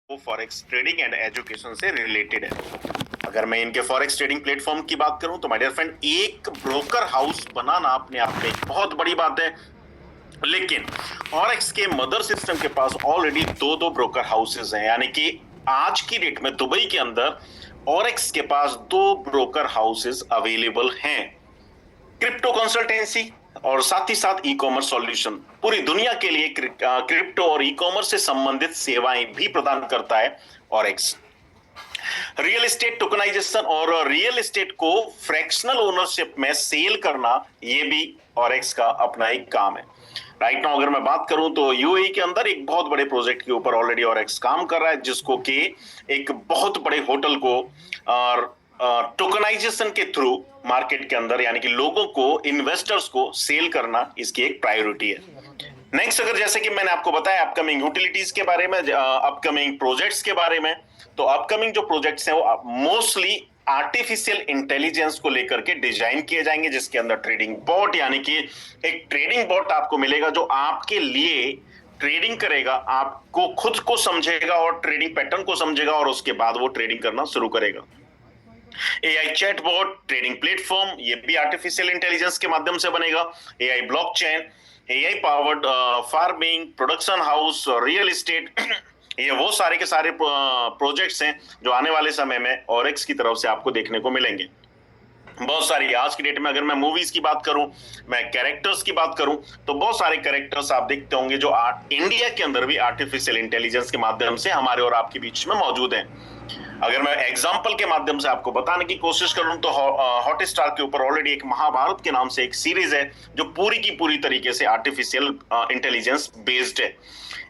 वो forex trading and education से related है। अगर मैं इनके फॉरेक्स ट्रेडिंग प्लेटफॉर्म की बात करूं तो माय डियर फ्रेंड, एक ब्रोकर हाउस बनाना अपने आप में एक बहुत बड़ी बात है। लेकिन फॉरेक्स के मदर सिस्टम के पास ऑलरेडी दो दो ब्रोकर हाउसेज हैं, यानी कि आज की डेट में दुबई के अंदर ऑरेक्स के पास दो ब्रोकर हाउसेज अवेलेबल हैं। क्रिप्टो कंसल्टेंसी और साथ ही साथ ई कॉमर्स सॉल्यूशन पूरी दुनिया के लिए क्रिप्टो और ई कॉमर्स से संबंधित सेवाएं भी प्रदान करता है ऑरेक्स। रियल एस्टेट टोकनाइजेशन और रियल एस्टेट को फ्रैक्शनल ओनरशिप में सेल करना, ये भी ऑरेक्स का अपना एक काम है। राइट नाउ अगर मैं बात करूं तो यूएई के अंदर एक बहुत बड़े प्रोजेक्ट के ऊपर ऑलरेडी ऑरेक्स काम कर रहा है, जिसको कि एक बहुत बड़े होटल को टोकनाइजेशन के थ्रू मार्केट के अंदर, यानी कि लोगों को, इन्वेस्टर्स को सेल करना इसकी एक प्रायोरिटी है। नेक्स्ट, अगर जैसे कि मैंने आपको बताया अपकमिंग यूटिलिटीज के बारे में, अपकमिंग प्रोजेक्ट्स के बारे में, तो अपकमिंग जो प्रोजेक्ट्स हैं वो मोस्टली आर्टिफिशियल इंटेलिजेंस को लेकर के डिजाइन किए जाएंगे, जिसके अंदर ट्रेडिंग बॉट, यानी कि एक ट्रेडिंग बॉट आपको मिलेगा जो आपके लिए ट्रेडिंग करेगा, आपको खुद को समझेगा और ट्रेडिंग पैटर्न को समझेगा, और उसके बाद वो ट्रेडिंग करना शुरू करेगा। एआई चैटबॉट, ट्रेडिंग प्लेटफॉर्म, ये भी आर्टिफिशियल इंटेलिजेंस के माध्यम से बनेगा। AI blockchain, AI powered farming, production house, real estate, ये वो सारे के सारे प्रोजेक्ट्स हैं जो आने वाले समय में ऑरेक्स की तरफ से आपको देखने को मिलेंगे। बहुत सारी आज की डेट में अगर मैं मूवीज की बात करूं, मैं कैरेक्टर्स की बात करूं, तो बहुत सारे कैरेक्टर्स आप देखते होंगे जो इंडिया के अंदर भी आर्टिफिशियल इंटेलिजेंस के माध्यम से हमारे और आपके बीच में मौजूद हैं। अगर मैं एग्जाम्पल के माध्यम से आपको बताने की कोशिश करूं तो हॉटस्टार के ऊपर ऑलरेडी एक महाभारत के नाम से एक सीरीज है जो पूरी की पूरी तरीके से आर्टिफिशियल इंटेलिजेंस बेस्ड है।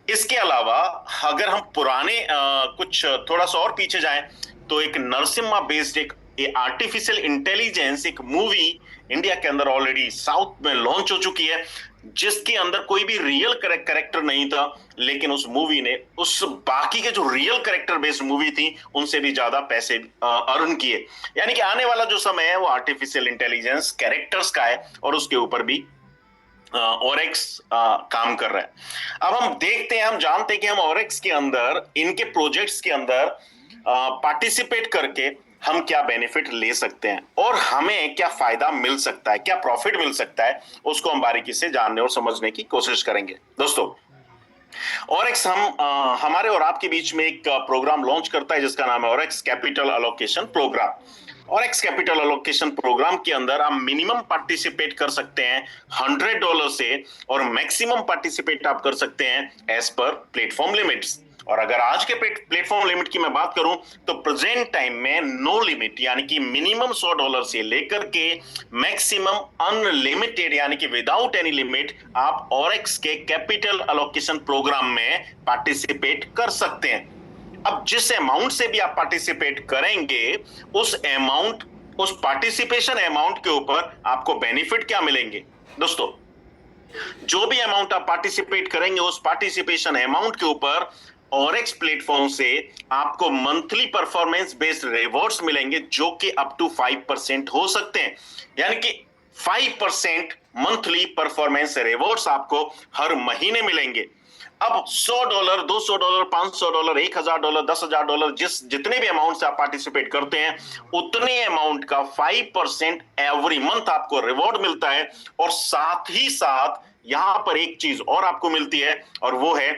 इसके अलावा अगर हम पुराने कुछ थोड़ा सा और पीछे जाएं तो एक नरसिम्हा बेस्ड एक आर्टिफिशियल इंटेलिजेंस एक मूवी इंडिया के अंदर ऑलरेडी साउथ में लॉन्च हो चुकी है, जिसके अंदर कोई भी रियल कैरेक्टर नहीं था, लेकिन उस मूवी ने उस बाकी के जो रियल कैरेक्टर बेस्ड मूवी थी उनसे भी ज्यादा पैसे अर्न किए। यानी कि आने वाला जो समय है वो आर्टिफिशियल इंटेलिजेंस कैरेक्टर्स का है और उसके ऊपर भी ऑरेक्स काम कर रहा है। अब हम देखते हैं, हम जानते हैं कि हम ऑरेक्स के अंदर, इनके प्रोजेक्ट्स के अंदर पार्टिसिपेट करके हम क्या बेनिफिट ले सकते हैं और हमें क्या फायदा मिल सकता है, क्या प्रॉफिट मिल सकता है, उसको हम बारीकी से जानने और समझने की कोशिश करेंगे। दोस्तों, ऑरेक्स हमारे और आपके बीच में एक प्रोग्राम लॉन्च करता है जिसका नाम है Orex capital allocation program. Orex capital allocation program के अंदर आप मिनिमम पार्टिसिपेट कर सकते हैं $100 से, और मैक्सिमम पार्टिसिपेट आप कर सकते हैं एज पर प्लेटफॉर्म लिमिट्स। और अगर आज के प्लेटफॉर्म लिमिट की मैं बात करूं तो प्रेजेंट टाइम में नो लिमिट, यानी कि मिनिमम $100 से लेकर के मैक्सिमम अनलिमिटेड, यानी कि विदाउट एनी लिमिट, आप ऑरेक्स के कैपिटल अलोकेशन प्रोग्राम में पार्टिसिपेट कर सकते हैं। अब जिस अमाउंट से भी आप पार्टिसिपेट करेंगे, उस अमाउंट, उस पार्टिसिपेशन अमाउंट के ऊपर आपको बेनिफिट क्या मिलेंगे। दोस्तों, जो भी अमाउंट आप पार्टिसिपेट करेंगे उस पार्टिसिपेशन अमाउंट के ऊपर ऑरेक्स प्लेटफॉर्म से आपको मंथली परफॉर्मेंस बेस्ड रिवॉर्ड्स मिलेंगे, जो कि अप टू 5% हो सकते हैं। यानी कि 5% मंथली परफॉर्मेंस रिवॉर्ड्स आपको हर महीने मिलेंगे। अब $100, $200, $500, $1000, $10,000, जितने भी अमाउंट से आप पार्टिसिपेट करते हैं, उतने अमाउंट का 5% एवरी मंथ आपको रिवॉर्ड मिलता है। और साथ ही साथ यहां पर एक चीज और आपको मिलती है, और वो है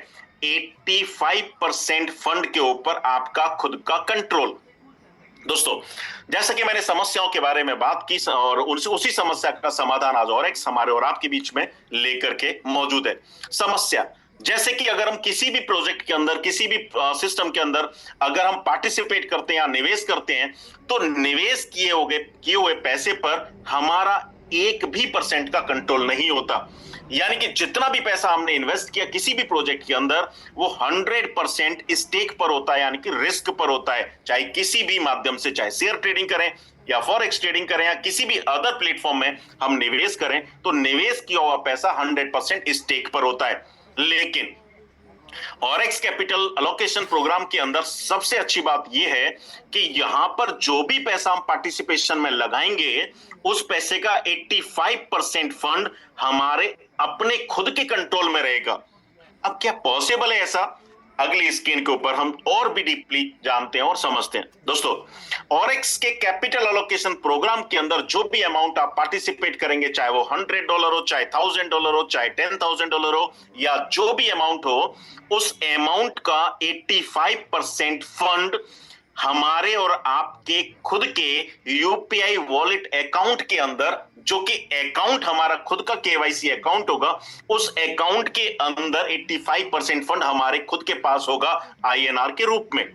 85% फंड के ऊपर आपका खुद का कंट्रोल। दोस्तों, जैसा कि मैंने समस्याओं के बारे में बात की और उसी समस्या का समाधान आज ऑरेक्स हमारे और आपके बीच में लेकर के मौजूद है। समस्या जैसे कि अगर हम किसी भी प्रोजेक्ट के अंदर, किसी भी सिस्टम के अंदर अगर हम पार्टिसिपेट करते हैं या निवेश करते हैं, तो निवेश किए हुए पैसे पर हमारा 1% का कंट्रोल नहीं होता। यानी कि जितना भी पैसा हमने इन्वेस्ट किया किसी भी प्रोजेक्ट के अंदर, वो 100% स्टेक पर होता है, यानी कि रिस्क पर होता है। चाहे किसी भी माध्यम से, चाहे शेयर ट्रेडिंग करें या फॉरेक्स ट्रेडिंग करें या किसी भी अदर प्लेटफॉर्म में हम निवेश करें, तो निवेश किया हुआ पैसा 100% स्टेक पर होता है। लेकिन ऑरेक्स कैपिटल अलोकेशन प्रोग्राम के अंदर सबसे अच्छी बात यह है कि यहां पर जो भी पैसा हम पार्टिसिपेशन में लगाएंगे, उस पैसे का 85% फंड हमारे अपने खुद के कंट्रोल में रहेगा। अब क्या पॉसिबल है ऐसा? अगली स्क्रीन के ऊपर हम और भी डीपली जानते हैं और समझते हैं। दोस्तों, ऑरेक्स के कैपिटल एलोकेशन प्रोग्राम के अंदर जो भी अमाउंट आप पार्टिसिपेट करेंगे, चाहे वो $100 हो, चाहे $1000 हो, चाहे $10,000 हो, या जो भी अमाउंट हो, उस अमाउंट का 85% फंड हमारे और आपके खुद के यूपीआई वॉलेट अकाउंट के अंदर, जो कि अकाउंट हमारा खुद का केवाईसी अकाउंट होगा, उस अकाउंट के अंदर 85% फंड हमारे खुद के पास होगा आईएनआर के रूप में।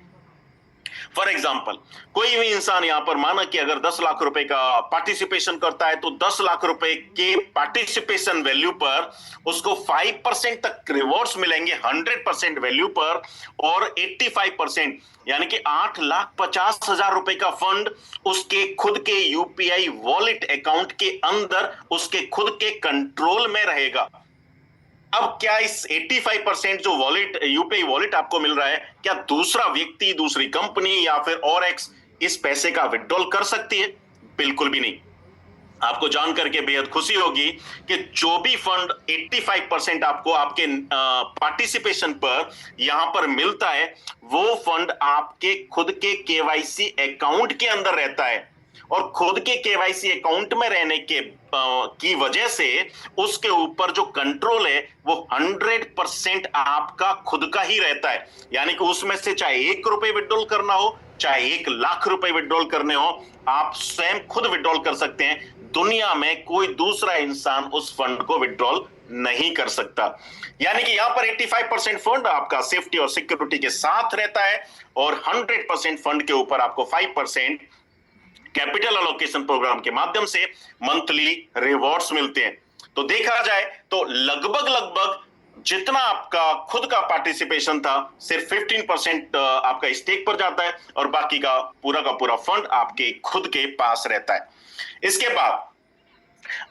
फॉर एग्जाम्पल, कोई भी इंसान यहां पर माना कि अगर 10 लाख रुपए का पार्टिसिपेशन करता है, तो 10 लाख रुपए के पार्टिसिपेशन वैल्यू पर उसको 5% तक रिवॉर्ड्स मिलेंगे 100% वैल्यू पर, और 85% यानी कि 8,50,000 रुपए का फंड उसके खुद के यूपीआई वॉलेट अकाउंट के अंदर उसके खुद के कंट्रोल में रहेगा। अब क्या इस 85% जो वॉलेट, यूपीआई वॉलेट आपको मिल रहा है, क्या दूसरा व्यक्ति, दूसरी कंपनी या फिर ऑरेक्स इस पैसे का विड्रॉल कर सकती है? बिल्कुल भी नहीं। आपको जान करके बेहद खुशी होगी कि जो भी फंड 85% आपको आपके पार्टिसिपेशन पर यहां पर मिलता है, वो फंड आपके खुद के केवाईसी अकाउंट के अंदर रहता है, और खुद के केवाईसी अकाउंट में रहने के की वजह से उसके ऊपर जो कंट्रोल है वो 100% आपका खुद का ही रहता है। यानी कि उसमें से चाहे ₹1 विड्रॉल करना हो, चाहे 1,00,000 रुपए विड्रॉल करने हो, आप स्वयं खुद विड्रॉल कर सकते हैं। दुनिया में कोई दूसरा इंसान उस फंड को विड्रॉल नहीं कर सकता। यानी कि यहां पर 85% फंड आपका सेफ्टी और सिक्योरिटी के साथ रहता है, और 100% फंड के ऊपर आपको 5% कैपिटल एलोकेशन प्रोग्राम के माध्यम से मंथली रिवॉर्ड्स मिलते हैं। तो देखा जाए तो लगभग जितना आपका खुद का पार्टिसिपेशन था, सिर्फ 15% आपका स्टेक पर जाता है, और बाकी का पूरा फंड आपके खुद के पास रहता है। इसके बाद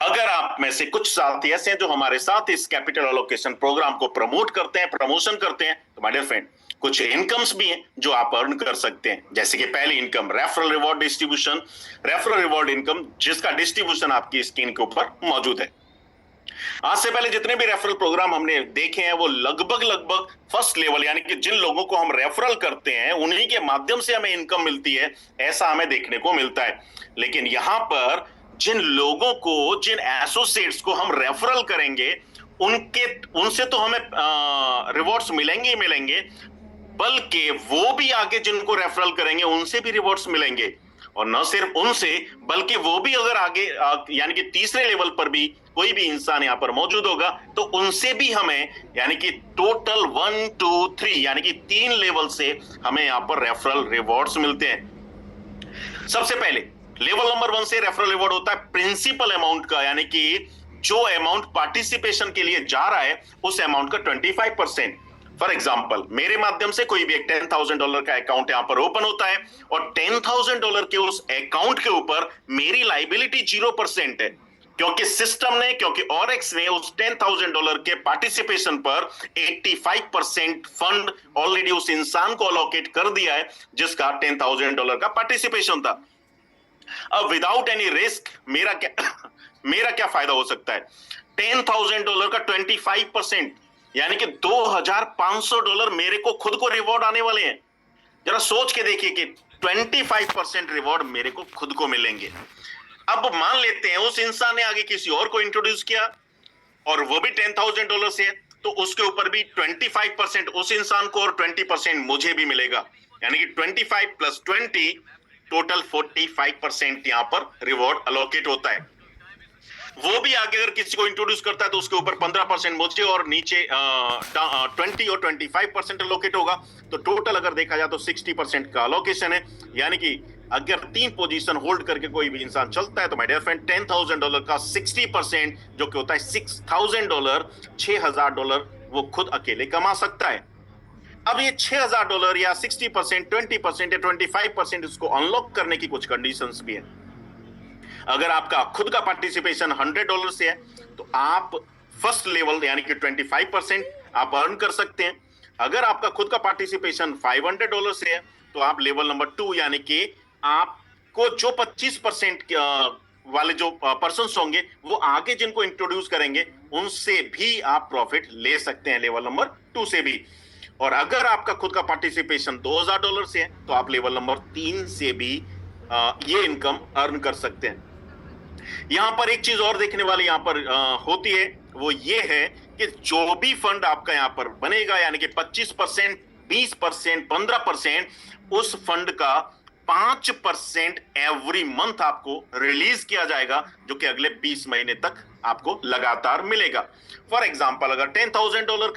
अगर आप में से कुछ साथी ऐसे हैं जो हमारे साथ इस कैपिटल एलोकेशन प्रोग्राम को प्रमोट करते हैं, प्रमोशन करते हैं, तो माय डियर फ्रेंड, कुछ इनकम्स भी हैं जो आप अर्न कर सकते हैं। जैसे कि पहली income, referral reward distribution. Referral reward income जिसका डिस्ट्रीब्यूशन आपकी स्क्रीन के ऊपर मौजूद है। आज से पहले जितने भी रेफरल प्रोग्राम हमने देखे हैं, वो लगभग फर्स्ट लेवल, यानी कि जिन लोगों को हम रेफरल करते हैं उन्हीं के माध्यम से हमें इनकम मिलती है, ऐसा हमें देखने को मिलता है। लेकिन यहां पर जिन लोगों को, जिन एसोसिएट्स को हम रेफरल करेंगे, उनसे तो हमें रिवॉर्ड्स मिलेंगे ही मिलेंगे, बल्कि वो भी आगे जिनको रेफरल करेंगे उनसे भी रिवॉर्ड्स मिलेंगे। और न सिर्फ उनसे, बल्कि वो भी अगर आगे यानी कि तीसरे लेवल पर भी कोई भी इंसान यहां पर मौजूद होगा, तो उनसे भी हमें, यानी कि टोटल 1 2 3 यानी कि 3 लेवल से हमें यहां पर रेफरल रिवॉर्ड्स मिलते हैं। सबसे पहले लेवल नंबर 1 से रेफरल रिवॉर्ड होता है प्रिंसिपल अमाउंट का, यानी कि जो अमाउंट पार्टिसिपेशन के लिए जा रहा है उस अमाउंट का 25%। फॉर एग्जाम्पल, मेरे माध्यम से कोई भी एक $10,000 का अकाउंट यहां पर ओपन होता है, और $10,000 के उस अकाउंट के ऊपर मेरी लाइबिलिटी 0% है, क्योंकि सिस्टम ने, क्योंकि ऑरेक्स ने उस $10,000 के पार्टिसिपेशन पर 85% फंड ऑलरेडी उस इंसान को अलोकेट कर दिया है जिसका $10,000 का पार्टिसिपेशन था। अब विदाउट एनी रिस्क मेरा क्या फायदा हो सकता है? $10,000 का 25% यानी कि $2,500 मेरे को खुद को रिवॉर्ड आने वाले हैं। जरा सोच के देखिए कि 25% रिवॉर्ड मेरे को खुद को मिलेंगे। अब मान लेते हैं उस इंसान ने आगे किसी और को इंट्रोड्यूस किया, और वो भी $10,000 से है, तो उसके ऊपर भी 25% उस इंसान को और 20% मुझे भी मिलेगा, यानी कि 25 + 20 टोटल 45% यहां पर रिवॉर्ड अलोकेट होता है। वो भी आगे अगर किसी को इंट्रोड्यूस करता है तो उसके ऊपर 15% मुझे और नीचे 20 और 25% अलोकेट होगा। तो टोटल अगर देखा जाए तो 60% का अलोकेशन है, यानी कि अगर 3 पोजीशन होल्ड करके कोई भी इंसान चलता है तो माय डियर फ्रेंड, $10,000 का 60% जो कि होता है $6,000, $6,000 वो खुद अकेले कमा सकता है। अब ये $6,000 या 60%, 20% या 25% इसको अनलॉक करने की कुछ कंडीशंस भी है। अगर आपका खुद का पार्टिसिपेशन $100 से है तो आप फर्स्ट लेवल यानी कि 25% आप अर्न कर सकते हैं। अगर आपका खुद का पार्टिसिपेशन $500 से है तो आप लेवल नंबर 2 यानी कि आपको जो 25% वाले जो पर्सन होंगे वो आगे जिनको इंट्रोड्यूस करेंगे उनसे भी आप प्रॉफिट ले सकते हैं, लेवल नंबर 2 से भी। और अगर आपका खुद का पार्टिसिपेशन $2000 से है तो आप लेवल नंबर 3 से भी ये इनकम अर्न कर सकते हैं। यहां पर एक चीज और देखने वाली यहां पर होती है, वो ये है कि जो भी फंड आपका यहां पर बनेगा, यानी कि 25%, 20%, 15%, उस फंड का 5% एवरी मंथ आपको रिलीज किया जाएगा, जो कि अगले 20 महीने तक आपको लगातार मिलेगा। फॉर एग्जाम्पल, अगर $10,000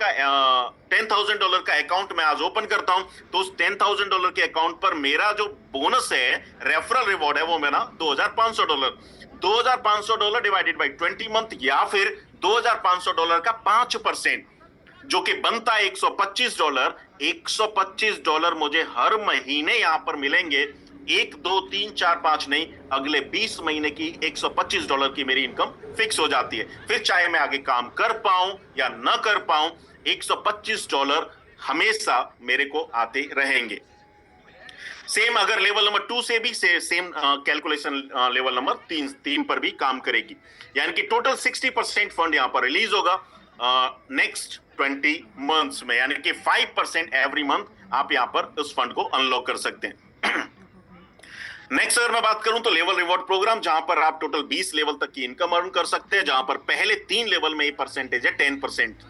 का अकाउंट मैं आज ओपन करता हूं, तो उस $10,000 के अकाउंट पर मेरा जो बोनस है, रेफरल रिवॉर्ड है, वो मेरा $2,500, $2,500 डिवाइडेड बाई 20 मंथ, या फिर $2,500 का 5%, जो कि बनता है $125। $125 मुझे हर महीने यहां पर मिलेंगे। 1, 2, 3, 4, 5 नहीं, अगले 20 महीने की $125 की मेरी इनकम फिक्स हो जाती है। फिर चाहे मैं आगे काम कर पाऊं या ना कर पाऊं, $125 हमेशा मेरे को आते रहेंगे। सेम अगर लेवल नंबर 2 से भी सेम कैलकुलेशन लेवल नंबर 3 पर भी काम करेगी, यानी कि टोटल 60% फंड यहां पर रिलीज होगा नेक्स्ट 20 मंथ्स में, यानी कि 5% एवरी मंथ आप यहां पर उस फंड को अनलॉक कर सकते हैं। नेक्स्ट अगर मैं बात करूं तो लेवल रिवॉर्ड प्रोग्राम, जहां पर आप टोटल 20 लेवल तक की इनकम अर्न कर सकते हैं, जहां पर पहले 3 लेवल में ये परसेंटेज है 10%।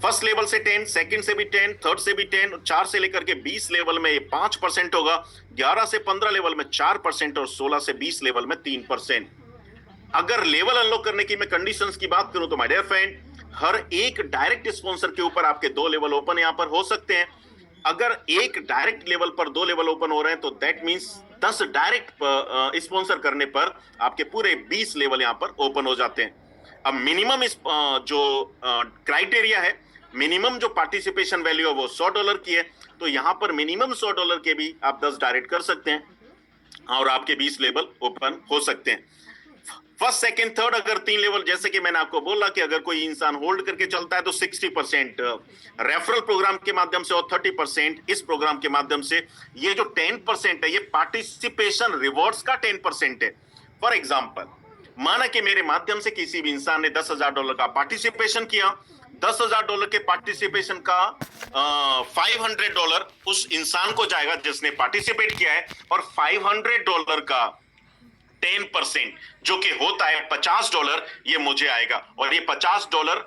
फर्स्ट लेवल से 10, सेकंड से भी 10, थर्ड से भी 10, 4 से लेकर के 20 लेवल में ये 5% होगा, 11 से 15 लेवल में 4% और 16 से 20 लेवल में 3%। अगर लेवल अनलॉक करने की मैं कंडीशंस की बात करूं तो माय डियर फ्रेंड, हर एक डायरेक्ट स्पॉन्सर के ऊपर आपके 2 लेवल ओपन यहां पर हो सकते हैं। अगर एक डायरेक्ट लेवल पर 2 लेवल ओपन हो रहे हैं तो दैट मींस 10 डायरेक्ट स्पॉन्सर करने पर आपके पूरे 20 लेवल यहां पर ओपन हो जाते हैं। अब मिनिमम जो क्राइटेरिया है, मिनिमम जो पार्टिसिपेशन वैल्यू है वो $100 की है, तो यहां पर मिनिमम $100 के भी आप 10 डायरेक्ट कर सकते हैं और आपके 20 लेवल ओपन हो सकते हैं। फर्स्ट, सेकंड, थर्ड अगर 3 लेवल, जैसे कि मैंने आपको बोला कि अगर कोई इंसान होल्ड करके चलता है तो 60% रेफरल प्रोग्राम के माध्यम से और 30% इस प्रोग्राम के माध्यम से। ये जो 10% है ये पार्टिसिपेशन रिवॉर्ड्स का 10% है। फॉर एग्जाम्पल, माना कि मेरे माध्यम से किसी भी इंसान ने $10,000 का पार्टिसिपेशन किया, $10,000 के पार्टिसिपेशन का $500 उस इंसान को जाएगा जिसने पार्टिसिपेट किया है, और $500 का 10% जो कि होता है $50, ये मुझे आएगा, और ये $50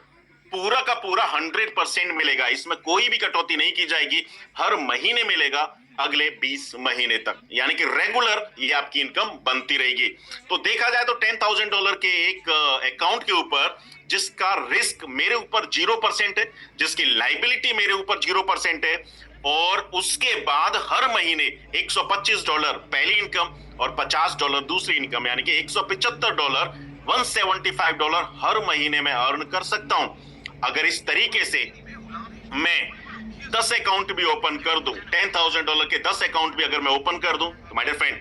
पूरा का पूरा 100% मिलेगा। इसमें कोई भी कटौती नहीं की जाएगी, हर महीने मिलेगा अगले 20 महीने तक, यानी कि रेगुलर ये आपकी इनकम बनती रहेगी। तो देखा जाए तो $10,000 के एक अकाउंट के ऊपर जिसका रिस्क मेरे ऊपर 0% है, जिसकी लाइबिलिटी मेरे ऊपर 0% है, और उसके बाद हर महीने $125 पहली इनकम और $50 दूसरी इनकम, यानी कि $175, $175 हर महीने में अर्न कर सकता हूं। अगर इस तरीके से मैं 10 अकाउंट भी ओपन कर दूं, $10,000 के 10 अकाउंट भी अगर मैं ओपन कर दूं, तो माय डियर फ्रेंड,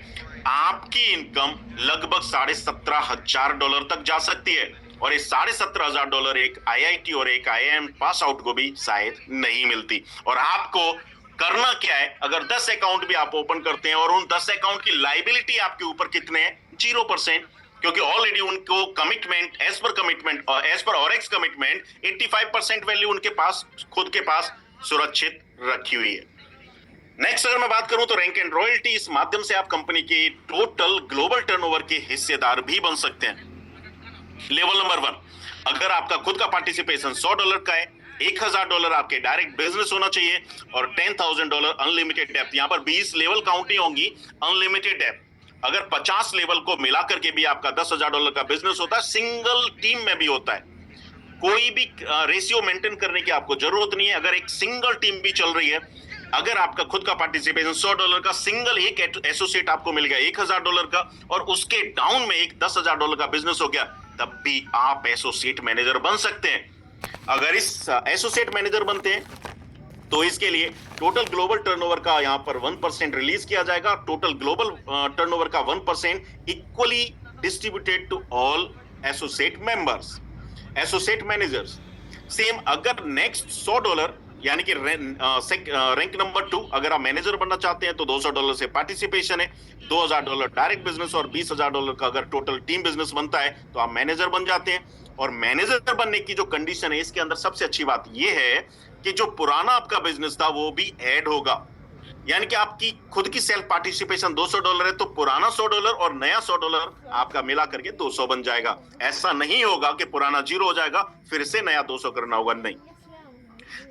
आपकी इनकम लगभग $17,500 तक जा सकती है। और ये $17,500 एक IIT और एक IIM पास आउट को भी शायद नहीं मिलती। और आपको करना क्या है, अगर 10 अकाउंट भी आप ओपन करते हैं और उन 10 अकाउंट की लाइबिलिटी आपके ऊपर कितने हैं, 0%, क्योंकि ऑलरेडी उनको commitment as per ऑरेक्स commitment 85% value उनके पास खुद के पास सुरक्षित रखी हुई है। नेक्स्ट अगर मैं बात करूं तो रैंक एंड रॉयल्टी, इस माध्यम से आप कंपनी के टोटल ग्लोबल टर्नओवर के हिस्सेदार भी बन सकते हैं। लेवल नंबर 1, अगर आपका खुद का पार्टिसिपेशन $100 का है, $1,000 आपके डायरेक्ट बिजनेस होना चाहिए, और $10,000 अनलिमिटेड डेप्थ, यहां पर 20 लेवल काउंटिंग होंगी, अनलिमिटेड डेप्थ। अगर 50 लेवल को मिलाकर के भी आपका $10,000 का बिजनेस होता है, सिंगल टीम में भी होता है, कोई भी रेशियो मेंटेन करने की आपको जरूरत नहीं है। अगर एक सिंगल टीम भी चल रही है, अगर आपका खुद का पार्टिसिपेशन $100 का, सिंगल एक एसोसिएट आपको मिल गया $1,000 का, और उसके डाउन में एक $10,000 का बिजनेस हो गया, तब भी आप एसोसिएट मैनेजर बन सकते हैं। अगर इस एसोसिएट मैनेजर बनते हैं तो इसके लिए टोटल ग्लोबल टर्नओवर का यहां पर 1% रिलीज किया जाएगा। टोटल ग्लोबल टर्नओवर का 1% equally distributed to all associate members, associate managers. Same अगर नेक्स्ट $100, यानी कि रैंक नंबर 2, अगर आप मैनेजर बनना चाहते हैं तो $200 से पार्टिसिपेशन है, $2,000 डायरेक्ट बिजनेस और $20,000 का अगर टोटल टीम बिजनेस बनता है तो आप मैनेजर बन जाते हैं। और मैनेजर बनने की जो कंडीशन है, इसके अंदर सबसे अच्छी बात यह है कि जो पुराना आपका बिजनेस था वो भी ऐड होगा। यानी कि आपकी खुद की सेल्फ पार्टिसिपेशन $200 है तो पुराना $100 और नया $100 आपका मिला करके 200 बन जाएगा। ऐसा नहीं होगा कि पुराना 0 हो जाएगा फिर से नया 200 करना होगा, नहीं।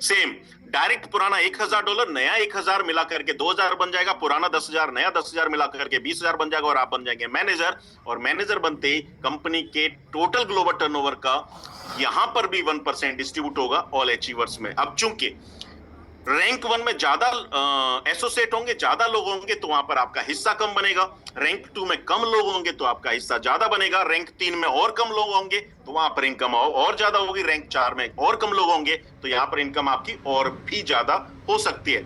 सेम डायरेक्ट पुराना $1000 नया 1000 मिला करके 2000 बन जाएगा, पुराना 10,000 नया 10,000 मिला करके 20,000 बन जाएगा और आप बन जाएंगे मैनेजर। और मैनेजर बनते ही कंपनी के टोटल ग्लोबल टर्नओवर का यहां पर भी 1% डिस्ट्रीब्यूट होगा ऑल अचीवर्स में। अब चूंकि रैंक 1 में ज्यादा एसोसिएट होंगे, ज्यादा लोग होंगे तो वहां पर आपका हिस्सा कम बनेगा। रैंक 2 में कम लोग होंगे तो आपका हिस्सा ज्यादा बनेगा। रैंक 3 में और कम लोग होंगे तो वहां पर इनकम और ज्यादा होगी। रैंक 4 में और कम लोग होंगे तो यहां पर इनकम आपकी और भी ज्यादा हो सकती है।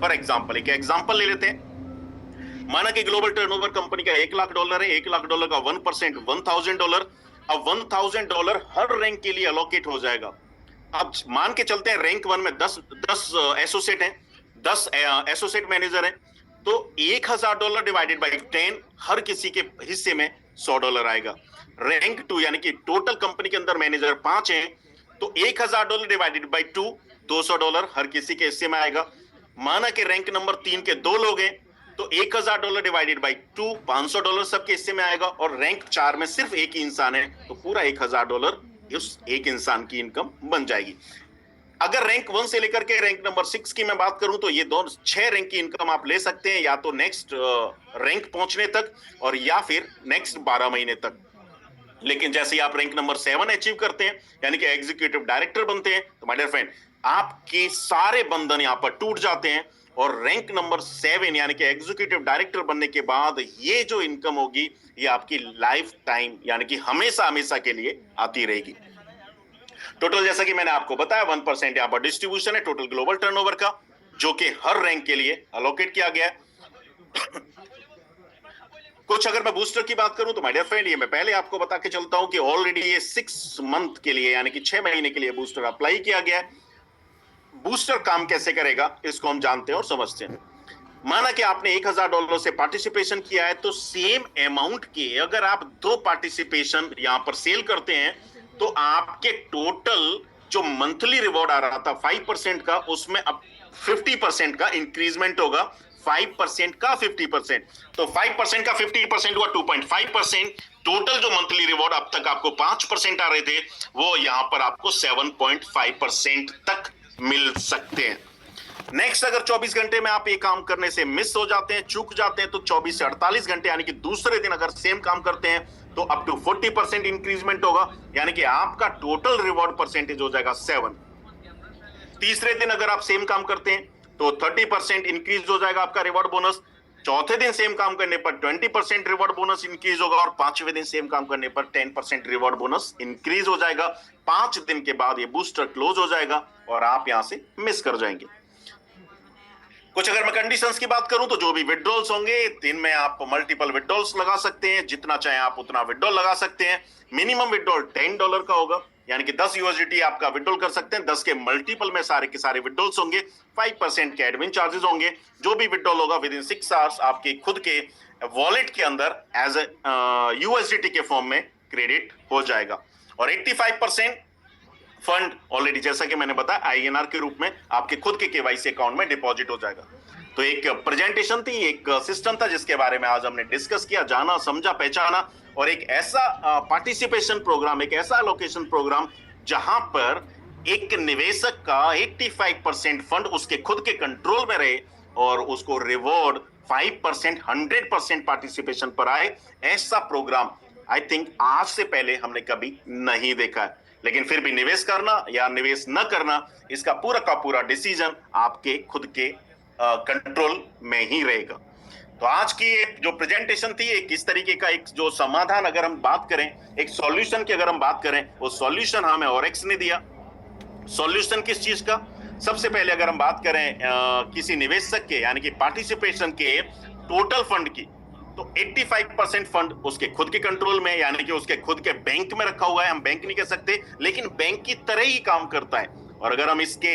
फॉर एग्जाम्पल, एक एग्जाम्पल ले लेते हैं। माना कि ग्लोबल टर्नओवर कंपनी का $1,00,000 है, $1,00,000 का 1% $1,000। अब $1,000 हर रैंक के लिए अलोकेट हो जाएगा। अब मान के चलते हैं रैंक 1 में 10 एसोसिएट हैं, 10 एसोसिएट मैनेजर हैं, तो $1,000 डिवाइडेड बाई 10 हर किसी के हिस्से में $100 आएगा। रैंक 2 यानी कि टोटल कंपनी के अंदर मैनेजर 5 हैं तो $1,000 डिवाइडेड बाई 2 $200 हर किसी के हिस्से में आएगा। माना कि रैंक नंबर 3 के 2 लोग हैं तो $1,000 डिवाइडेड बाई 2 $500 सबके हिस्से में आएगा। और रैंक 4 में सिर्फ एक ही इंसान है तो पूरा $1,000 उस एक इंसान की इनकम बन जाएगी। अगर रैंक 1 से लेकर के रैंक नंबर 6 की मैं बात करूं तो ये दोनों 6 रैंक की इनकम आप ले सकते हैं, या तो नेक्स्ट रैंक पहुंचने तक और या फिर नेक्स्ट 12 महीने तक। लेकिन जैसे ही आप रैंक नंबर 7 अचीव करते हैं यानी कि एग्जीक्यूटिव डायरेक्टर बनते हैं तो माय डियर फ्रेंड आपके सारे बंधन यहां पर टूट जाते हैं। और रैंक नंबर 7 यानी कि एग्जीक्यूटिव डायरेक्टर बनने के बाद ये जो इनकम होगी ये आपकी लाइफ टाइम यानी कि हमेशा हमेशा के लिए आती रहेगी। टोटल जैसा कि मैंने आपको बताया 1% यहां पर डिस्ट्रीब्यूशन है टोटल ग्लोबल टर्नओवर का, जो कि हर रैंक के लिए अलोकेट किया गया है। कुछ अगर मैं बूस्टर की बात करूं तो माय डियर फ्रेंड ये मैं पहले आपको बता के चलता हूं कि ऑलरेडी ये 6 मंथ के लिए यानी कि 6 महीने के लिए बूस्टर अप्लाई किया गया है। बूस्टर काम कैसे करेगा इसको हम जानते हैं और समझते हैं। माना कि आपने $1,000 से पार्टिसिपेशन किया है तो सेम अमाउंट के अगर आप 2 पार्टिसिपेशन यहां पर सेल करते हैं तो आपके टोटल जो मंथली रिवॉर्ड आ रहा था 5% का उसमें अब 50% का इंक्रीजमेंट होगा। 5% का 50% तो 5% का 50% हुआ 2.5%। टोटल जो मंथली रिवॉर्ड अब तक आपको 5% आ रहे थे वो यहां पर आपको 7.5% तक मिल सकते हैं। नेक्स्ट अगर 24 घंटे में आप ये काम करने से मिस हो जाते हैं, चूक जाते हैं तो 24 से 48 घंटे यानी कि दूसरे दिन अगर सेम काम करते हैं तो अप टू 40% इंक्रीजमेंट होगा यानी कि आपका टोटल रिवॉर्ड परसेंटेज हो जाएगा 7। तीसरे दिन अगर आप सेम काम करते हैं तो 30% इंक्रीज हो जाएगा आपका रिवॉर्ड बोनस। चौथे दिन सेम काम करने पर 20% रिवॉर्ड बोनस इंक्रीज होगा और पांचवें दिन सेम काम करने पर 10% रिवॉर्ड बोनस इंक्रीज हो जाएगा। 5 दिन के बाद ये बूस्टर क्लोज हो जाएगा और आप यहां से मिस कर जाएंगे। कुछ अगर मैं कंडीशंस की बात करूं तो जो भी विड्रॉल्स होंगे दिन में आप मल्टीपल विड्रॉल्स लगा सकते हैं, जितना चाहे आप उतना विड्रॉल लगा सकते हैं। मिनिमम विड्रॉल $10 का होगा यानी कि 10 USDT आपका विड्रॉल कर सकते हैं। 10 के मल्टीपल में सारे के सारे विड्रॉल्स होंगे। 5% के एडमिन चार्जेस होंगे। जो भी विड्रॉल होगा विद इन 6 आवर्स आपके खुद के वॉलेट के अंदर एज USDT के फॉर्म में क्रेडिट हो जाएगा। और 85% फंड ऑलरेडी जैसा कि मैंने बताया INR के रूप में आपके खुद के KYC अकाउंट में डिपॉजिट हो जाएगा। तो एक प्रेजेंटेशन थी, एक सिस्टम था जिसके बारे में आज हमने डिस्कस किया, जाना समझा पहचाना। और एक ऐसा पार्टिसिपेशन प्रोग्राम, एक ऐसा एलोकेशन प्रोग्राम जहां पर एक निवेशक का 85% फंड उसके खुद के कंट्रोल में रहे और उसको रिवॉर्ड 5% 100% पार्टिसिपेशन पर आए। ऐसा प्रोग्राम आई थिंक आज से पहले हमने कभी नहीं देखा है। लेकिन फिर भी निवेश करना या निवेश न करना इसका पूरा का पूरा डिसीजन आपके खुद के कंट्रोल में ही रहेगा। तो आज की जो प्रेजेंटेशन थी एक इस तरीके का एक जो समाधान अगर हम बात करें, एक सॉल्यूशन की अगर हम बात करें, वो सॉल्यूशन हमें ऑरेक्स ने दिया। सॉल्यूशन किस चीज का? सबसे पहले अगर हम बात करें किसी निवेशक के यानी कि पार्टिसिपेशन के टोटल फंड की, तो 85% फंड उसके खुद के कंट्रोल में यानी कि उसके खुद के बैंक में रखा हुआ है। हम बैंक नहीं कह सकते लेकिन बैंक की तरह ही काम करता है। और अगर हम इसके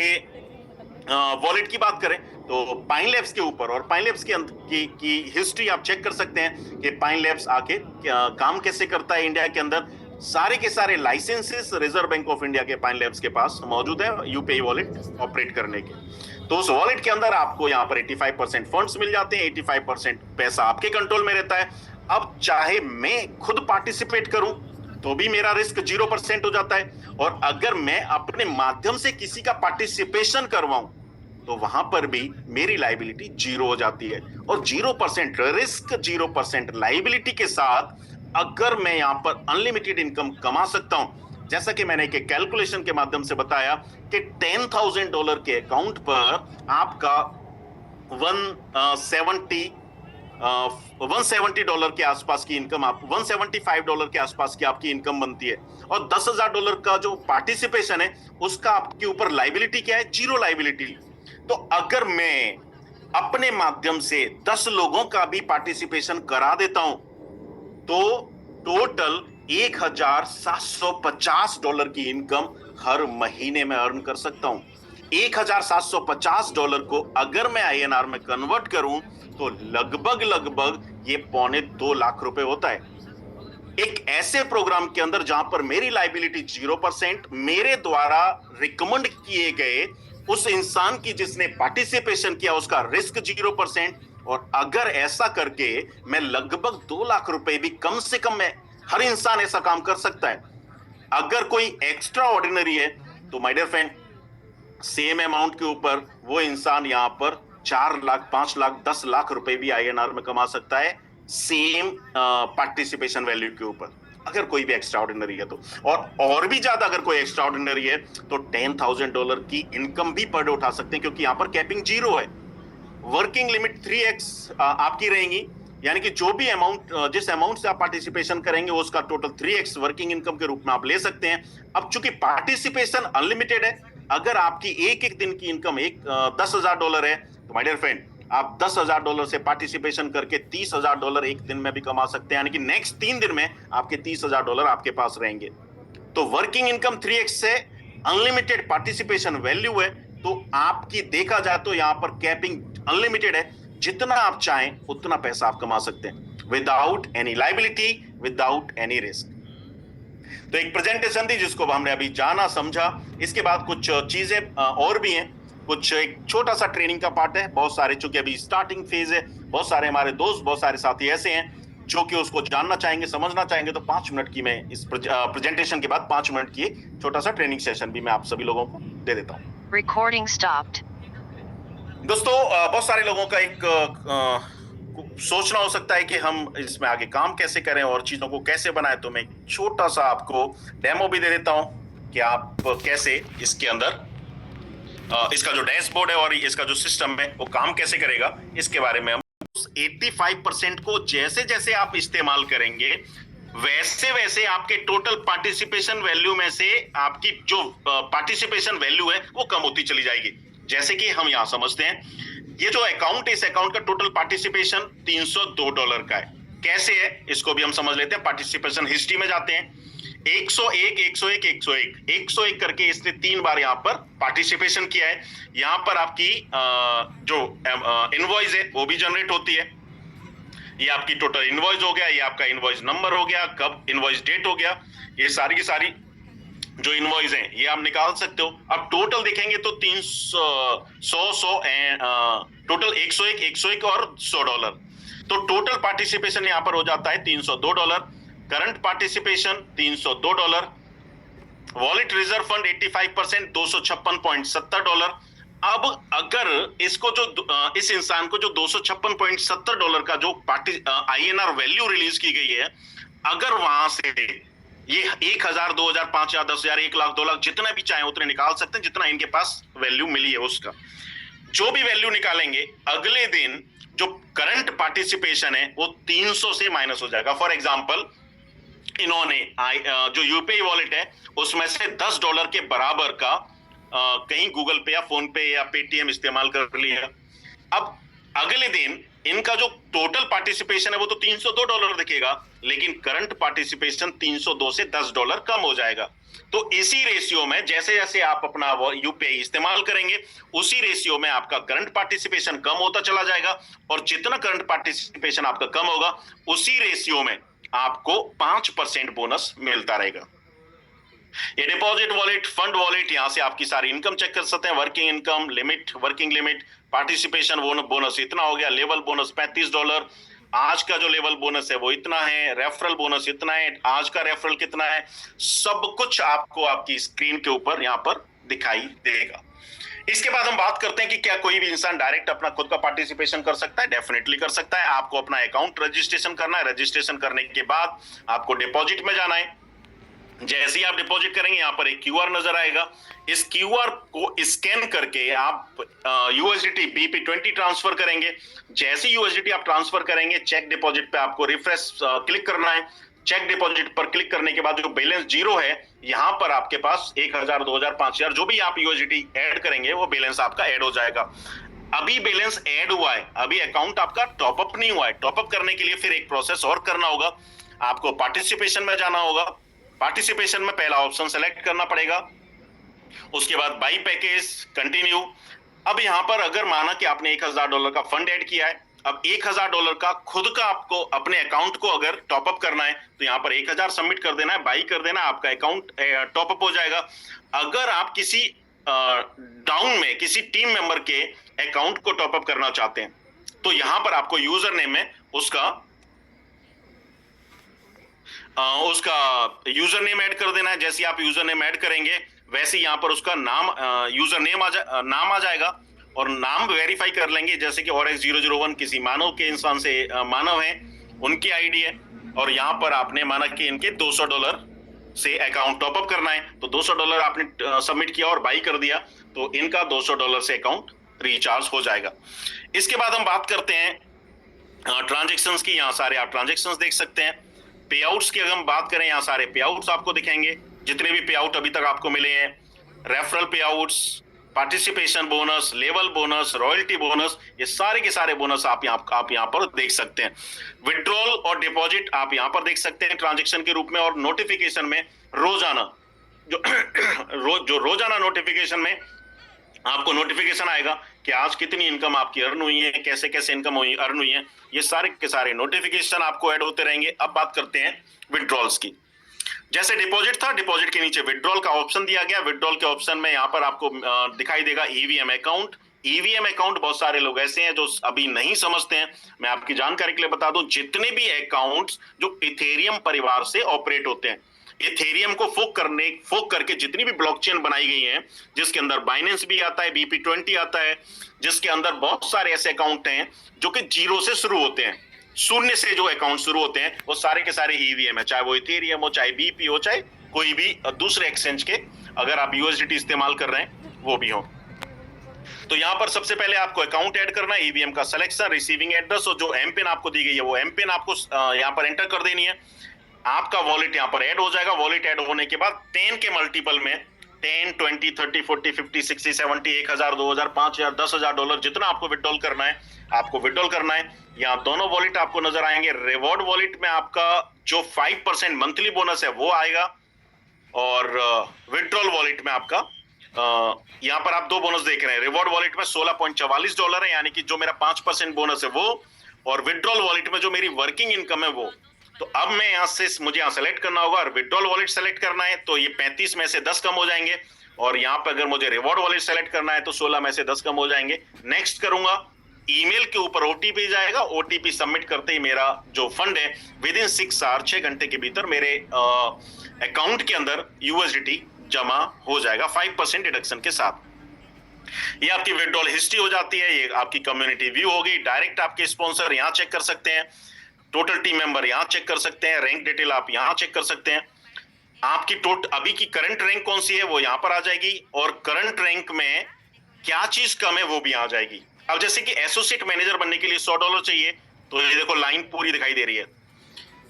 वॉलेट की बात करें तो पाइन लैब्स के ऊपर, और पाइन लैब्स की हिस्ट्री आप चेक कर सकते हैं कि पाइन लैब्स आके काम कैसे करता है इंडिया के अंदर। सारे के सारे licences Reserve Bank of India के पाइन लैब्स के पास मौजूद है यूपीआई वॉलेट ऑपरेट करने के। तो उस वॉलेट के अंदर आपको यहाँ पर 85% फंड्स मिल जाते हैं, 85% पैसा आपके कंट्रोल में रहता है। अब चाहे मैं खुद पार्टिसिपेट करूं तो भी मेरा रिस्क 0% हो जाता है, और अगर मैं अपने माध्यम से किसी का पार्टिसिपेशन करवाऊं तो वहां पर भी मेरी लाइबिलिटी 0 हो जाती है। और 0% रिस्क, 0% लाइबिलिटी के साथ अगर मैं यहां पर अनलिमिटेड इनकम कमा सकता हूं, जैसा कि मैंने एक कैलकुलेशन के माध्यम से बताया कि $10,000 के अकाउंट पर आपका 170 डॉलर के आसपास की इनकम, आप $175 के आसपास की आपकी इनकम बनती है, और $10,000 का जो पार्टिसिपेशन है उसका आपके ऊपर लाइबिलिटी क्या है? 0 लाइबिलिटी। तो अगर मैं अपने माध्यम से 10 लोगों का भी पार्टिसिपेशन करा देता हूं तो टोटल $1,750 की इनकम हर महीने में अर्न कर सकता हूं। $1,750 को अगर मैं आईएनआर में कन्वर्ट करूं तो लगभग ये ₹2.25 लाख होता है। एक ऐसे प्रोग्राम के अंदर जहां पर मेरी लाइबिलिटी 0%, मेरे द्वारा रिकमेंड किए गए उस इंसान की जिसने पार्टिसिपेशन किया उसका रिस्क 0%, और अगर ऐसा करके मैं लगभग ₹2 लाख भी कम से कम, मैं हर इंसान ऐसा काम कर सकता है। अगर कोई एक्स्ट्रा ऑर्डिनरी है तो my dear friend, same amount के ऊपर वो इंसान यहां पर 4 लाख, 5 लाख, 10 लाख रुपए भी आईएनआर में कमा सकता है, सेम पार्टिसिपेशन वैल्यू के ऊपर, अगर कोई भी एक्स्ट्रा ऑर्डिनरी है तो। और भी ज्यादा अगर कोई एक्स्ट्रा ऑर्डिनरी है तो $10,000 की इनकम भी पर डे उठा सकते हैं, क्योंकि यहां पर कैपिंग 0 है। वर्किंग लिमिट 3x आपकी रहेंगी, यानी कि जो भी अमाउंट, जिस अमाउंट से आप पार्टिसिपेशन करेंगे उसका टोटल 3x वर्किंग इनकम के रूप में आप ले सकते हैं। अब चूंकि पार्टिसिपेशन अनलिमिटेड है, अगर आपकी एक दिन की इनकम $10,000 है तो माय डियर फ्रेंड, आप $10,000 से पार्टिसिपेशन करके $30,000 एक दिन में भी कमा सकते हैं, यानी कि नेक्स्ट 3 दिन में आपके $30,000 आपके पास रहेंगे। तो वर्किंग इनकम 3x से अनलिमिटेड पार्टिसिपेशन वैल्यू है, तो आपकी देखा जाए तो यहां पर कैपिंग अनलिमिटेड है, जितना आप चाहें उतना पैसा आप कमा सकते हैं, without any liability, without any risk. तो एक प्रेजेंटेशन थी जिसको हमने अभी जाना समझा। इसके बाद कुछ चीजें और भी हैं, कुछ एक छोटा सा ट्रेनिंग का पार्ट है। बहुत सारे, चूंकि अभी स्टार्टिंग फेज है, बहुत सारे हमारे दोस्त, बहुत सारे साथी ऐसे हैं जो कि उसको जानना चाहेंगे, समझना चाहेंगे, तो 5 मिनट की मैं इस प्रेजेंटेशन के बाद 5 मिनट की छोटा सा ट्रेनिंग सेशन भी मैं आप सभी लोगों को दे देता हूं। Recording stopped. दोस्तों, बहुत सारे लोगों का एक सोचना हो सकता है कि हम इसमें आगे काम कैसे करें और चीजों को कैसे बनाएं, तो मैं एक छोटा सा आपको डेमो भी दे देता हूं कि आप कैसे इसके अंदर इसका जो डैशबोर्ड है और इसका जो सिस्टम है वो काम कैसे करेगा, इसके बारे में हम 85% को जैसे जैसे आप इस्तेमाल करेंगे वैसे वैसे आपके टोटल पार्टिसिपेशन वैल्यू में से आपकी जो पार्टिसिपेशन वैल्यू है वो कम होती चली जाएगी। जैसे कि हम यहां समझते हैं, ये जो अकाउंट है, इस अकाउंट का टोटल पार्टिसिपेशन $302 का है। कैसे है इसको भी हम समझ लेते हैं। पार्टिसिपेशन हिस्ट्री में जाते हैं, 101 101 101 101 करके इसने 3 बार यहां पर पार्टिसिपेशन किया है। यहां पर आपकी जो इनवॉइस है वो भी जनरेट होती है। ये आपकी टोटल इनवॉइस हो गया, ये आपका इनवॉइस नंबर हो गया, कब इनवॉइस डेट हो गया, ये सारी की सारी जो इनवॉइस हैं ये आप निकाल सकते हो। अब टोटल देखेंगे तो 300 एंड टोटल 101 101 और $100, तो टोटल पार्टिसिपेशन यहां पर हो जाता है $302। Current participation $302, wallet reserve fund 85% $256.70। अब अगर इसको जो इस इंसान को जो $256.70 का जो आईएनआर वैल्यू रिलीज की गई है, अगर वहां से ये 1,000 2,000 5,000 10,000 1 लाख 2 लाख जितना भी चाहे उतने निकाल सकते हैं, जितना इनके पास वैल्यू मिली है उसका जो भी वैल्यू निकालेंगे, अगले दिन जो करंट पार्टिसिपेशन है वो 300 से माइनस हो जाएगा। फॉर एग्जांपल, इन्होंने जो यूपीआई वॉलेट है उसमें से $10 के बराबर का कहीं गूगल पे या फोन पे या पेटीएम इस्तेमाल कर लिया। अब अगले दिन इनका जो टोटल पार्टिसिपेशन है वो तो $302 दिखेगा, लेकिन करंट पार्टिसिपेशन 302 से $10 कम हो जाएगा। तो इसी रेशियो में जैसे जैसे आप अपना यूपीआई इस्तेमाल करेंगे, उसी रेशियो में आपका करंट पार्टिसिपेशन कम होता चला जाएगा, और जितना करंट पार्टिसिपेशन आपका कम होगा उसी रेशियो में आपको 5% बोनस मिलता रहेगा। ये डिपॉजिट वॉलेट, फंड वॉलेट, यहां से आपकी सारी इनकम चेक कर सकते हैं। Working income limit, working limit, participation bonus इतना हो गया, लेवल बोनस $35, आज का जो लेवल बोनस है वो इतना है, रेफरल बोनस इतना है, आज का रेफरल कितना है, सब कुछ आपको आपकी स्क्रीन के ऊपर यहां पर दिखाई देगा। इसके बाद हम बात करते हैं कि क्या कोई भी इंसान डायरेक्ट अपना खुद का पार्टिसिपेशन कर सकता है? डेफिनेटली कर सकता है। आपको अपना अकाउंट रजिस्ट्रेशन करना है। रजिस्ट्रेशन करने के बाद आपको डिपॉजिट में जाना है। जैसे ही आप डिपॉजिट करेंगे, यहां पर एक क्यूआर नजर आएगा। इस क्यूआर को स्कैन करके आप यूएसडीटी BP20 ट्रांसफर करेंगे। जैसे यूएसडीटी आप ट्रांसफर करेंगे, चेक डिपॉजिट पे आपको रिफ्रेश क्लिक करना है। चेक डिपॉजिट पर क्लिक करने के बाद जो बैलेंस जीरो है, यहां पर आपके पास 1000, 2000, 5000 जो भी आप यूएसडीटी ऐड करेंगे वो बैलेंस आपका ऐड हो जाएगा। अभी बैलेंस ऐड हुआ है, अभी अकाउंट आपका टॉपअप नहीं हुआ है। टॉपअप करने के लिए फिर एक प्रोसेस और करना होगा। आपको पार्टिसिपेशन में जाना होगा। पार्टिसिपेशन में पहला ऑप्शन सेलेक्ट करना पड़ेगा। उसके बाद बाई पैकेज, कंटिन्यू। अब यहां पर अगर माना कि आपने $1000 का फंड ऐड किया है, अब $1000 का खुद का आपको अपने अकाउंट को अगर टॉपअप करना है तो यहां पर 1000 सबमिट कर देना है, बाई कर देना, आपका अकाउंट टॉपअप हो जाएगा। अगर आप किसी डाउन में किसी टीम मेंबर के अकाउंट को टॉपअप करना चाहते हैं तो यहां पर आपको यूजर नेम में उसका यूजर नेम ऐड कर देना है। जैसे आप यूजर नेम ऐड करेंगे वैसे यहां पर उसका नाम यूजर नेम नाम आ जाएगा और नाम वेरीफाई कर लेंगे। जैसे कि RX001 किसी मानव के इंसान से मानव है, उनकी आईडी है और यहां पर आपने माना कि इनके $200 से अकाउंट टॉपअप करना है तो $200 आपने सबमिट किया और बाई कर दिया तो इनका $200 से अकाउंट रिचार्ज हो जाएगा। इसके बाद हम बात करते हैं ट्रांजेक्शंस की। यहां सारे आप ट्रांजेक्शंस देख सकते हैं। पे आउट्स की अगर हम बात करें, यहां सारे पे आउट्स आपको दिखेंगे, जितने भी पे आउट अभी तक आपको मिले हैं। रेफरल पे outs, participation bonus, level bonus, royalty bonus, ये सारे के सारे बोनस आप यहां पर देख सकते हैं। विड्रॉल और डिपॉजिट आप यहां पर देख सकते हैं ट्रांजेक्शन के रूप में। और नोटिफिकेशन में रोजाना जो रोजाना नोटिफिकेशन में आपको नोटिफिकेशन आएगा कि आज कितनी इनकम आपकी अर्न हुई है, कैसे कैसे इनकम अर्न हुई है, ये सारे के सारे नोटिफिकेशन आपको ऐड होते रहेंगे। अब बात करते हैं विड्रॉल्स की। जैसे डिपॉजिट था, डिपॉजिट के नीचे विड्रॉल का ऑप्शन दिया गया। विड्रॉल के ऑप्शन में यहां पर आपको दिखाई देगा ईवीएम अकाउंट। ईवीएम अकाउंट बहुत सारे लोग ऐसे हैं जो अभी नहीं समझते हैं। मैं आपकी जानकारी के लिए बता दूं, जितने भी अकाउंट्स जो इथेरियम परिवार से ऑपरेट होते हैं, इथेरियम को फोक करके जितनी भी ब्लॉकचेन बनाई गई है, जिसके अंदर बाइनेंस भी आता है, BP20 आता है, जिसके अंदर बहुत सारे ऐसे अकाउंट हैं जो कि जीरो से शुरू होते हैं, शून्य से जो अकाउंट शुरू होते हैं, वो सारे के सारे ईवीएम है। चाहे वो इथेरियम हो, चाहे BP हो, चाहे कोई भी दूसरे एक्सचेंज के अगर आप यूएसडीटी इस्तेमाल कर रहे हैं वो भी हो। तो यहां पर सबसे पहले आपको अकाउंट ऐड करना है, ईवीएम का सिलेक्शन, रिसीविंग एड्रेस और जो एमपिन आपको दी गई है वो एमपिन आपको यहां पर एंटर कर देनी है। आपका वॉलेट यहां पर ऐड हो जाएगा। वॉलेट ऐड होने के बाद 10 के मल्टीपल में 10, 20, 30, 40, 50, 60, 70, 1000, 2000, 5000, $10,000 जितना आपको विड्रॉल करना है आपको विड्रॉल करना है। यहाँ दोनों वॉलेट आपको नजर आएंगे। रिवॉर्ड वॉलेट में आपका जो 5% मंथली बोनस है वो आएगा और विड्रॉल वॉलेट में आपका यहाँ पर आप दो बोनस देख रहे हैं। रिवॉर्ड वॉलेट में $16.44 है, यानी कि जो मेरा 5% बोनस है वो, और विड्रॉल वॉलेट में जो मेरी वर्किंग इनकम है वो। तो अब मैं यहां से मुझे यहां सेलेक्ट करना होगा और विड्रॉल वॉलेट सेलेक्ट करना है तो ये 35 में से 10 कम हो जाएंगे। और यहां पर अगर मुझे रिवॉर्ड वॉलेट सेलेक्ट करना है तो 16 में से 10 कम हो जाएंगे। नेक्स्ट करूंगा, ईमेल के ऊपर ओटीपी जाएगा। ओटीपी सबमिट करते ही मेरा जो फंड है विद इन 6 आवर 6 घंटे के भीतर मेरे अकाउंट के अंदर यूएसडीटी जमा हो जाएगा 5% डिडक्शन के साथ। ये आपकी विड्रॉल हिस्ट्री हो जाती है। ये आपकी कम्युनिटी व्यू होगी। डायरेक्ट आपके स्पॉन्सर यहां चेक कर सकते हैं, टोटल टीम मेंबर यहां चेक कर सकते हैं, रैंक डिटेल आप यहां चेक कर सकते हैं। आपकी अभी की करंट रैंक कौन सी है वो यहां पर आ जाएगी और करंट रैंक में क्या चीज कम है वो भी आ जाएगी। अब जैसे कि एसोसिएट मैनेजर बनने के लिए $100 चाहिए तो ये देखो लाइन पूरी दिखाई दे रही है।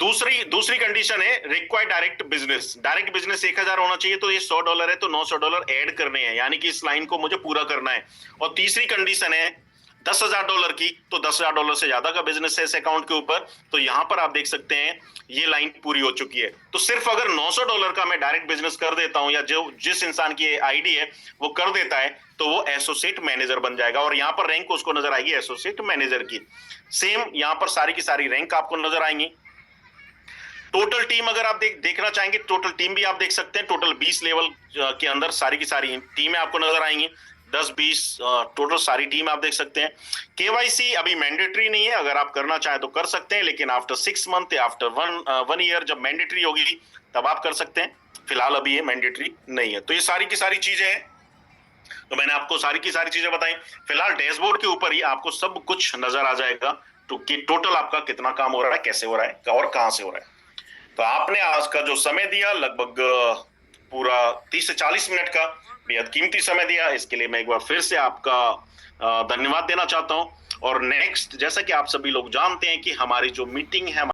दूसरी कंडीशन है required direct business. Direct business 1000 होना चाहिए तो ये $100 है तो $900 ऐड करने हैं, यानी कि इस लाइन को मुझे पूरा करना है। और तीसरी कंडीशन है $10,000 की, तो $10,000 से ज्यादा का बिजनेस है इस अकाउंट के ऊपर तो यहां पर आप देख सकते हैं ये लाइन पूरी हो चुकी है। तो सिर्फ अगर $900 का मैं डायरेक्ट बिजनेस कर देता हूं या जो जिस इंसान की आईडी है वो कर देता है तो वो एसोसिएट मैनेजर बन जाएगा और यहां पर रैंक उसको नजर आएगी एसोसिएट मैनेजर की। सेम यहां पर सारी की सारी रैंक आपको नजर आएंगी। टोटल टीम अगर आप देखना चाहेंगे, टोटल टीम भी आप देख सकते हैं। टोटल 20 लेवल के अंदर सारी की सारी टीमें आपको नजर आएंगी, 10-20 टोटल सारी टीम आप देख सकते हैं। केवाईसी अभी मैंडेटरी नहीं है, अगर आप करना चाहें तो कर सकते हैं, लेकिन आफ्टर 6 मंथ या आफ्टर वन ईयर जब मैंडेटरी होगी तब आप कर सकते हैं। फिलहाल अभी ये मैंडेटरी नहीं है। तो ये सारी की सारी चीजें हैं, तो मैंने आपको सारी की सारी चीजें बताई। फिलहाल डैशबोर्ड के ऊपर ही आपको सब कुछ नजर आ जाएगा, तो कि टोटल आपका कितना काम हो रहा है, कैसे हो रहा है और कहां से हो रहा है। तो आपने आज का जो समय दिया, लगभग पूरा 30 से 40 मिनट का बेहद कीमती समय दिया, इसके लिए मैं एक बार फिर से आपका धन्यवाद देना चाहता हूं। और नेक्स्ट, जैसा कि आप सभी लोग जानते हैं कि हमारी जो मीटिंग है